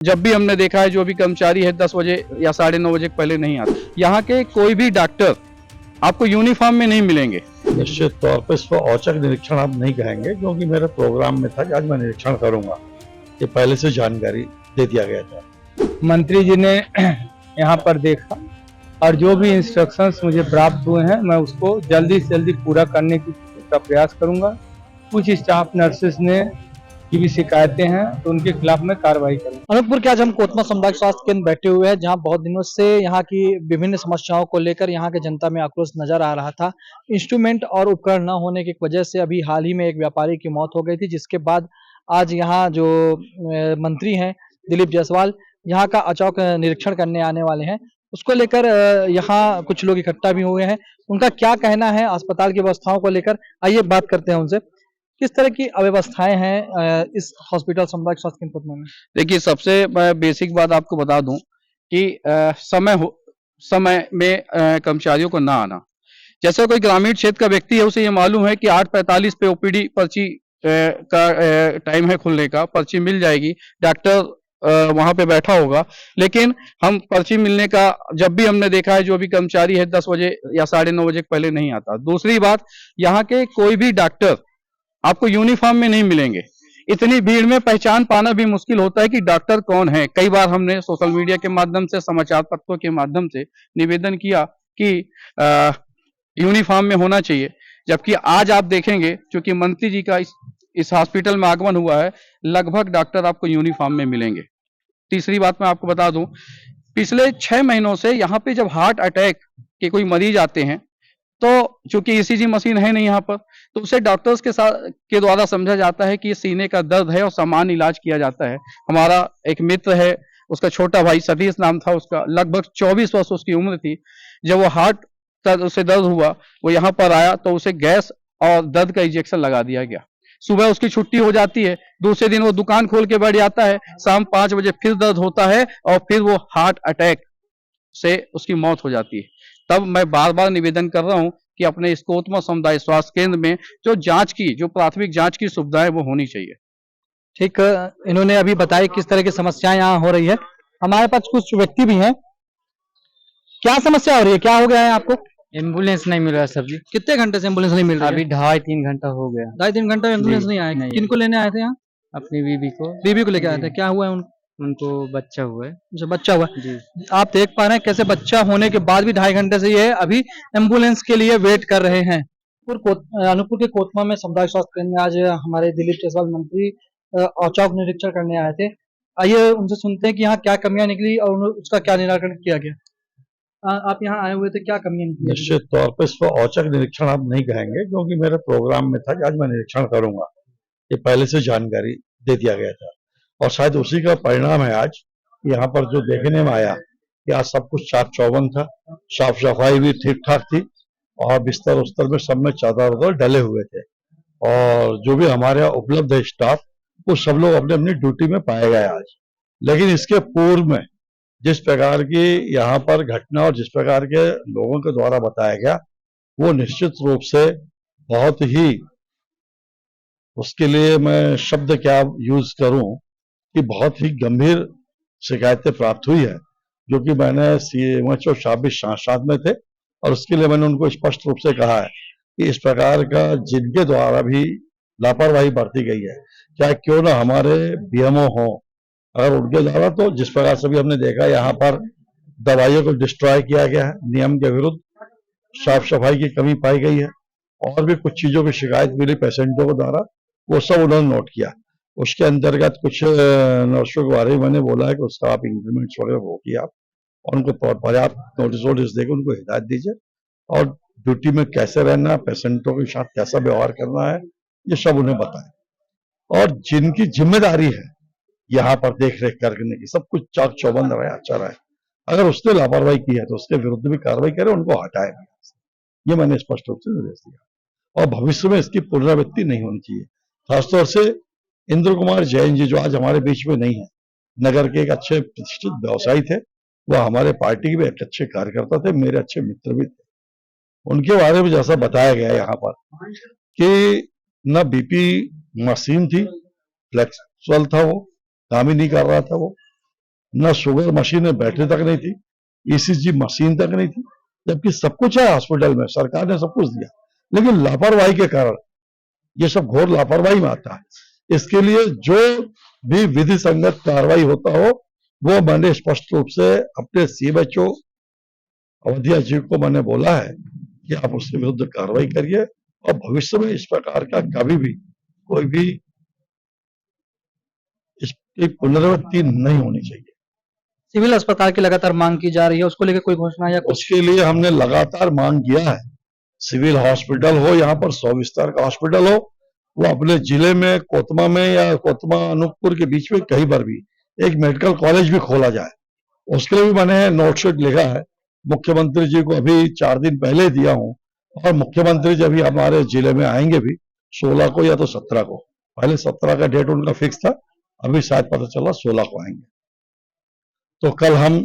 जब भी हमने देखा है जो भी कर्मचारी है 10 बजे या 9:30 बजे पहले नहीं आता। यहाँ के कोई भी डॉक्टर आपको यूनिफॉर्म में नहीं मिलेंगे। निश्चित तौर पर इसको औचक निरीक्षण आप नहीं कहेंगे, क्योंकि मेरे प्रोग्राम में था कि आज मैं निरीक्षण करूंगा। ये पहले से जानकारी दे दिया गया था। मंत्री जी ने यहाँ पर देखा और जो भी इंस्ट्रक्शंस मुझे प्राप्त हुए हैं मैं उसको जल्दी से जल्दी पूरा करने का प्रयास करूंगा। कुछ स्टाफ नर्सेस ने की भी शिकायतें हैं तो उनके खिलाफ मैं कार्रवाई करूंगा। अनूपपुर के आज हम कोतमा सामुदायिक स्वास्थ्य केंद्र बैठे हुए हैं, जहां बहुत दिनों से यहाँ की विभिन्न समस्याओं को लेकर यहाँ के जनता में आक्रोश नजर आ रहा था। इंस्ट्रूमेंट और उपकरण न होने की वजह से अभी हाल ही में एक व्यापारी की मौत हो गई थी, जिसके बाद आज यहाँ जो मंत्री हैं दिलीप जायसवाल यहाँ का अचौक निरीक्षण करने आने वाले हैं। उसको लेकर यहाँ कुछ लोग इकट्ठा भी हुए हैं। उनका क्या कहना है अस्पताल की व्यवस्थाओं को लेकर, आइए बात करते हैं उनसे। किस तरह की अव्यवस्थाएं हैं इस हॉस्पिटल सामुदायिक स्वास्थ्य केंद्र कोतमा में? देखिए, सबसे मैं बेसिक बात आपको बता दूं कि समय में कर्मचारियों को ना आना। जैसे कोई ग्रामीण क्षेत्र का व्यक्ति है, उसे ये मालूम है कि 8:45 पे ओपीडी पर्ची का टाइम है खुलने का, पर्ची मिल जाएगी, डॉक्टर वहां पे बैठा होगा। लेकिन हम पर्ची मिलने का जब भी हमने देखा है जो भी कर्मचारी है 10 बजे या 9:30 बजे पहले नहीं आता। दूसरी बात, यहाँ के कोई भी डॉक्टर आपको यूनिफॉर्म में नहीं मिलेंगे। इतनी भीड़ में पहचान पाना भी मुश्किल होता है कि डॉक्टर कौन है। कई बार हमने सोशल मीडिया के माध्यम से, समाचार पत्रों के माध्यम से निवेदन किया कि यूनिफॉर्म में होना चाहिए, जबकि आज आप देखेंगे क्योंकि मंत्री जी का इस हॉस्पिटल में आगमन हुआ है, लगभग डॉक्टर आपको यूनिफॉर्म में मिलेंगे। तीसरी बात मैं आपको बता दूं, पिछले 6 महीनों से यहाँ पे जब हार्ट अटैक के कोई मरीज आते हैं तो चूंकि ईसीजी मशीन है नहीं यहाँ पर, तो उसे डॉक्टर्स के द्वारा समझा जाता है कि ये सीने का दर्द है और सामान्य इलाज किया जाता है। हमारा एक मित्र है, उसका छोटा भाई सतीश नाम था, उसका लगभग 24 वर्ष उसकी उम्र थी। जब वो उसे दर्द हुआ, वो यहाँ पर आया तो उसे गैस और दर्द का इंजेक्शन लगा दिया गया। सुबह उसकी छुट्टी हो जाती है, दूसरे दिन वो दुकान खोल के बैठ जाता है, शाम 5 बजे फिर दर्द होता है और फिर वो हार्ट अटैक से उसकी मौत हो जाती है। तब मैं बार बार निवेदन कर रहा हूं कि अपने इस कोतमा सामुदायिक स्वास्थ्य केंद्र में जो प्राथमिक जांच की सुविधाएं वो होनी चाहिए। ठीक, इन्होंने अभी बताया किस तरह की समस्याएं यहाँ हो रही है। हमारे पास कुछ व्यक्ति भी हैं। क्या समस्या हो रही है, क्या हो गया है आपको? एम्बुलेंस नहीं मिल रहा है सर जी। कितने घंटे से एम्बुलेंस नहीं मिल रही अभी 2.5-3 घंटा हो गया। 2.5-3 घंटा एम्बुलेंस नहीं आया। नहीं। किनको लेने आए थे यहाँ? अपनी बीबी को। बीबी को लेके आए थे। क्या हुआ है उनको बच्चा हुआ है जो बच्चा हुआ जी। आप देख पा रहे हैं कैसे बच्चा होने के बाद भी 2.5 घंटे से ये अभी एम्बुलेंस के लिए वेट कर रहे हैं। अनूपपुर के कोतमा में सामुदायिक स्वास्थ्य केंद्र में आज हमारे दिलीप जायसवाल मंत्री औचक निरीक्षण करने आए थे। आइए उनसे सुनते हैं कि यहाँ क्या कमियां निकली और उसका क्या निराकरण किया गया। आप यहाँ आए हुए थे, क्या कमियां निकली? निश्चित तौर पर इसको औचक निरीक्षण आप नहीं कहेंगे, क्योंकि मेरे प्रोग्राम में था कि आज मैं निरीक्षण करूंगा। ये पहले से जानकारी दे दिया गया था और शायद उसी का परिणाम है आज यहाँ पर जो देखने में आया कि आज सब कुछ चाक चौबंद था, साफ सफाई भी ठीक ठाक थी और बिस्तर उस्तर में सब में चादर वादर डले हुए थे और जो भी हमारे यहाँ उपलब्ध है स्टाफ, वो सब लोग अपने अपनी ड्यूटी में पाए गए आज। लेकिन इसके पूर्व में जिस प्रकार की यहाँ पर घटना और जिस प्रकार के लोगों के द्वारा बताया गया, वो निश्चित रूप से बहुत ही, उसके लिए मैं शब्द क्या यूज करूं कि बहुत ही गंभीर शिकायतें प्राप्त हुई है, जो कि मैंने CMHO साहब भी साथ में थे और उसके लिए मैंने उनको स्पष्ट रूप से कहा है कि इस प्रकार का जिनके द्वारा भी लापरवाही बरती गई है, चाहे क्यों ना हमारे BMO हो, अगर उनके द्वारा, तो जिस प्रकार से भी हमने देखा यहाँ पर दवाइयों को डिस्ट्रॉय किया गया है नियम के विरुद्ध, साफ सफाई की कमी पाई गई है और भी कुछ चीजों की शिकायत मिली पेशेंटों के द्वारा, वो सब उन्होंने नोट किया। उसके अंतर्गत कुछ नर्सों के बारे में मैंने बोला है कि उसका आप इंक्रीमेंट्स वगैरह वो किया आप और उनको पर्याप्त नोटिस देकर उनको हिदायत दीजिए और ड्यूटी में कैसे रहना, पेशेंटों के साथ कैसा व्यवहार करना है, ये सब उन्हें बताएं। और जिनकी जिम्मेदारी है यहाँ पर देख रेख करने की, सब कुछ चाक चौबंद रहे, अच्छा रहे, अगर उसने लापरवाही की है तो उसके विरुद्ध भी कार्रवाई करें, उनको हटाए। ये मैंने स्पष्ट रूप से निर्देश दिया और भविष्य में इसकी पुनरावृत्ति नहीं होनी चाहिए। खासतौर से इंद्र कुमार जैन जी, जो आज हमारे बीच में नहीं है, नगर के एक अच्छे प्रतिष्ठित व्यवसायी थे, वह हमारे पार्टी के भी एक अच्छे कार्यकर्ता थे, मेरे अच्छे मित्र भी थे। उनके बारे में जैसा बताया गया यहाँ पर कि न BP मशीन थी, फ्लेक्सिबल था, वो काम ही नहीं कर रहा था वो, न शुगर मशीन में बैटरी तक नहीं थी, ईसीजी मशीन तक नहीं थी, जबकि सब कुछ है हॉस्पिटल में, सरकार ने सब कुछ दिया, लेकिन लापरवाही के कारण ये सब घोर लापरवाही में आता है। इसके लिए जो भी विधि संगत कार्रवाई होता हो वो मैंने स्पष्ट रूप से अपने सीएमएचओ अवधिया जी को मैंने बोला है कि आप उसके विरुद्ध कार्रवाई करिए और भविष्य में इस प्रकार का कभी भी कोई भी इसकी पुनरावृत्ति नहीं होनी चाहिए। सिविल अस्पताल की लगातार मांग की जा रही है, उसको लेकर कोई घोषणा या कुछ? उसके लिए हमने लगातार मांग किया है, सिविल हॉस्पिटल हो, यहाँ पर 100 बिस्तर का हॉस्पिटल हो, वो अपने जिले में कोतमा में या कोतमा अनूपपुर के बीच में कहीं पर भी एक मेडिकल कॉलेज भी खोला जाए। उसके लिए भी मैंने नोटशीट लिखा है, मुख्यमंत्री जी को अभी 4 दिन पहले दिया हूं, और मुख्यमंत्री जी अभी हमारे जिले में आएंगे भी 16 को या तो 17 को। पहले 17 का डेट उनका फिक्स था, अभी शायद पता चला 16 को आएंगे। तो कल हम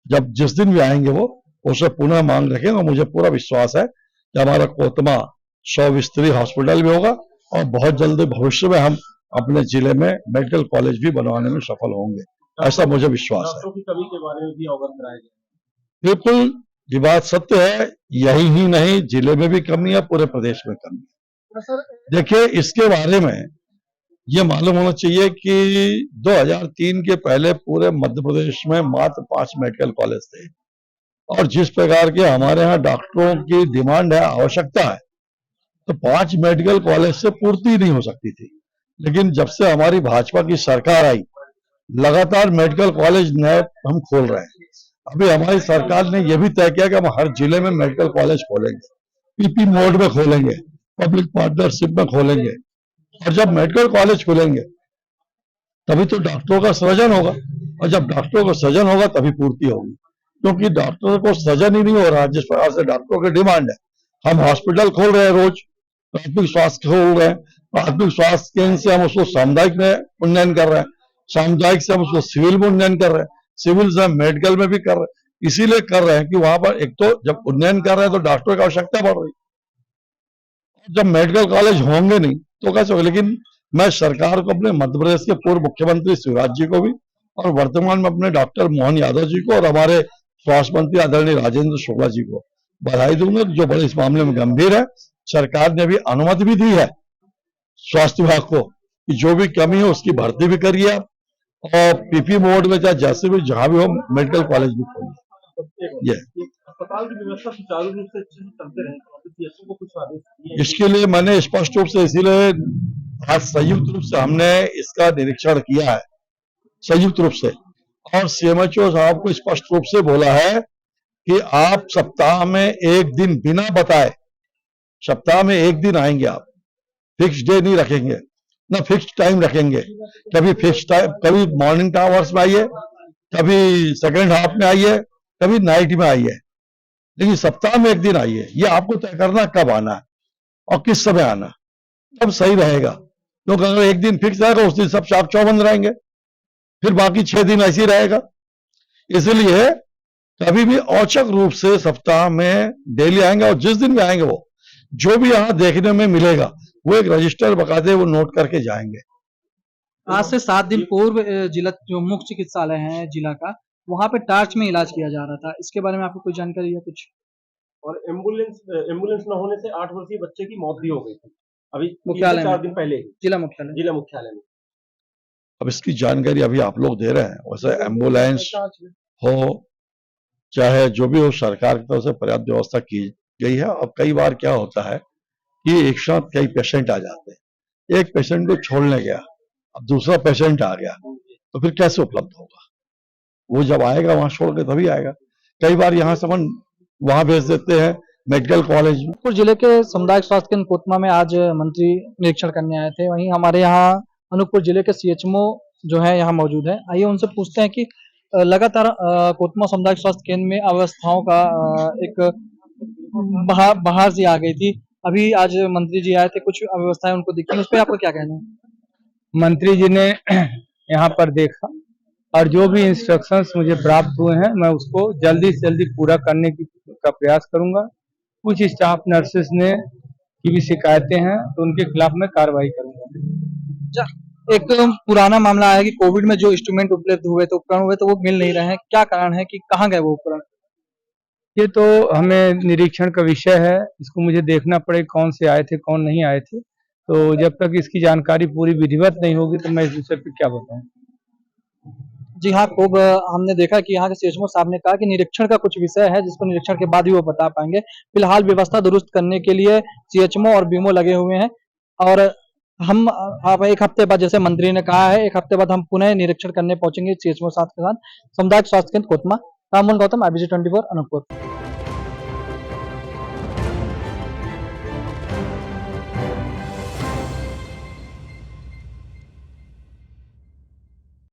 जब जिस दिन भी आएंगे वो उसे पुनः मांग रखेंगे, और मुझे पूरा विश्वास है कि हमारा कोतमा 100 बिस्तरी हॉस्पिटल भी होगा और बहुत जल्दी भविष्य में हम अपने जिले में मेडिकल कॉलेज भी बनवाने में सफल होंगे, ऐसा मुझे विश्वास है। डॉक्टरों की कमी के बारे में भी अवगत कराया गया। बिल्कुल, ये बात सत्य है, यही ही नहीं जिले में भी कमी है, पूरे प्रदेश में कमी है। देखिए, इसके बारे में ये मालूम होना चाहिए कि 2003 के पहले पूरे मध्य प्रदेश में मात्र 5 मेडिकल कॉलेज थे, और जिस प्रकार के हमारे यहाँ डॉक्टरों की डिमांड है, आवश्यकता है, तो 5 मेडिकल कॉलेज से पूर्ति नहीं हो सकती थी। लेकिन जब से हमारी भाजपा की सरकार आई, लगातार मेडिकल कॉलेज नए हम खोल रहे हैं। अभी हमारी सरकार ने यह भी तय किया कि हम हर जिले में मेडिकल कॉलेज खोलेंगे, पीपी मोड में खोलेंगे, पब्लिक पार्टनरशिप में खोलेंगे, और जब मेडिकल कॉलेज खोलेंगे तभी तो डॉक्टरों का सृजन होगा, और जब डॉक्टरों का सृजन होगा तभी पूर्ति होगी, क्योंकि डॉक्टरों को सृजन ही नहीं हो रहा जिस प्रकार से डॉक्टरों की डिमांड है। हम हॉस्पिटल खोल रहे हैं, रोज प्राथमिक स्वास्थ्य खोल रहे हैं, प्राथमिक स्वास्थ्य केंद्र से हम उसको सामुदायिक में उन्नयन कर रहे हैं, सामुदायिक से हम उसको सिविल में उन्नयन कर रहे हैं, सिविल से हम मेडिकल में भी कर रहे हैं। इसीलिए कर रहे हैं कि वहां पर एक तो जब उन्नयन कर रहे हैं तो डॉक्टरों की आवश्यकता बढ़ रही है, जब मेडिकल कॉलेज होंगे नहीं तो कैसे होगा। लेकिन मैं सरकार को, अपने मध्य प्रदेश के पूर्व मुख्यमंत्री शिवराज जी को भी, और वर्तमान में अपने डॉक्टर मोहन यादव जी को, और हमारे स्वास्थ्य मंत्री आदरणीय राजेंद्र शुक्ला जी को बधाई दूंगा, जो बड़े इस मामले में गंभीर है। सरकार ने भी अनुमति भी दी है स्वास्थ्य विभाग को कि जो भी कमी है उसकी भर्ती भी करिए आप, और पीपी मोड में चाहे जैसे भी जहां भी हो मेडिकल कॉलेज भी खोलिए। अस्पताल की व्यवस्था सुचारू रूप से अच्छे से चलते रहे, तो को कुछ आदेश दिए? इसके लिए मैंने स्पष्ट रूप से, इसीलिए आज संयुक्त रूप से हमने इसका निरीक्षण किया है, संयुक्त रूप से, और सीएमएचओ साहब को स्पष्ट रूप से बोला है कि आप सप्ताह में एक दिन बिना बताए, सप्ताह में एक दिन आएंगे आप, फिक्स डे नहीं रखेंगे, ना फिक्स टाइम रखेंगे। कभी फिक्स टाइम, कभी मॉर्निंग आवर्स में आइए, कभी सेकेंड हाफ में आइए, कभी नाइट में आइए, लेकिन सप्ताह में एक दिन आइए। ये आपको तय करना कब आना है और किस समय आना, तब सही रहेगा। क्योंकि अगर एक दिन फिक्स रहेगा उस दिन सब चाक चौबंद रहेंगे, फिर बाकी 6 दिन ऐसे ही रहेगा। इसलिए कभी भी औचक रूप से सप्ताह में डेली आएंगे, और जिस दिन भी आएंगे वो जो भी यहाँ देखने में मिलेगा वो एक रजिस्टर बकायदे वो नोट करके जाएंगे। आज से 7 दिन पूर्व जिला जो मुख्य चिकित्सालय है जिला का, वहां पे टार्च में इलाज किया जा रहा था, इसके बारे में आपको कोई जानकारी है कुछ? और एम्बुलेंस न होने से 8 वर्षीय बच्चे की मौत भी हो गई थी अभी मुख्यालय 4 दिन पहले, जिला मुख्यालय में। अब इसकी जानकारी अभी आप लोग दे रहे हैं, वैसे एम्बुलेंस हो चाहे जो भी हो, सरकार की तरफ से पर्याप्त व्यवस्था की गई है। अब कई बार क्या होता है कि एक साथ कई पेशेंट आ जाते हैं, एक पेशेंट को छोड़ने गया, अब दूसरा पेशेंट आ गया, तो फिर कैसे उपलब्ध होगा? वो जब आएगा वहां छोड़ के तभी आएगा। कई बार यहाँ से अपन वहां भेज देते हैं मेडिकल कॉलेज में। अनूपपुर जिले के सामुदायिक स्वास्थ्य केंद्र कोतमा में आज मंत्री निरीक्षण करने आए थे, वहीं हमारे यहाँ अनूपपुर जिले के सीएचएमओ जो है यहाँ मौजूद है। आइए उनसे पूछते हैं कि लगातार कोतमा सामुदायिक स्वास्थ्य केंद्र में अव्यवस्थाओं का एक बाहर से आ गई थी, अभी आज मंत्री जी आए थे, कुछ अव्यवस्थाएं उनको दिखी, उस पर आपका क्या कहना है? मंत्री जी ने यहाँ पर देखा और जो भी इंस्ट्रक्शंस मुझे प्राप्त हुए हैं मैं उसको जल्दी से जल्दी पूरा करने का प्रयास करूंगा। कुछ स्टाफ नर्सेस ने की भी शिकायतें हैं तो उनके खिलाफ मैं कार्रवाई करूंगा। एक पुराना मामला आया कि कोविड में जो इंस्ट्रूमेंट उपलब्ध हुए थे, उपकरण हुए, तो वो मिल नहीं रहे हैं। क्या कारण है कि कहाँ गए वो उपकरण? ये तो हमें निरीक्षण का विषय है, इसको मुझे देखना पड़ेगा कौन से आए थे, कौन नहीं आए थे। तो जब तक इसकी जानकारी पूरी विधिवत नहीं होगी तो मैं इस विषय पे क्या बताऊं। जी हाँ, खूब हमने देखा कि यहाँ के सीएचओ साहब ने कहा कि निरीक्षण का कुछ विषय है जिसको निरीक्षण के बाद ही वो बता पाएंगे। फिलहाल व्यवस्था दुरुस्त करने के लिए सीएचओ और बीएमओ लगे हुए हैं और हम अब एक हफ्ते बाद, जैसे मंत्री ने कहा है, एक हफ्ते बाद हम पुनः निरीक्षण करने पहुंचेंगे सीएचओ साहब के साथ। सामुदायिक स्वास्थ्य केंद्र कोतमा, राममोहन गौतम, IBC 24 अनूपपुर।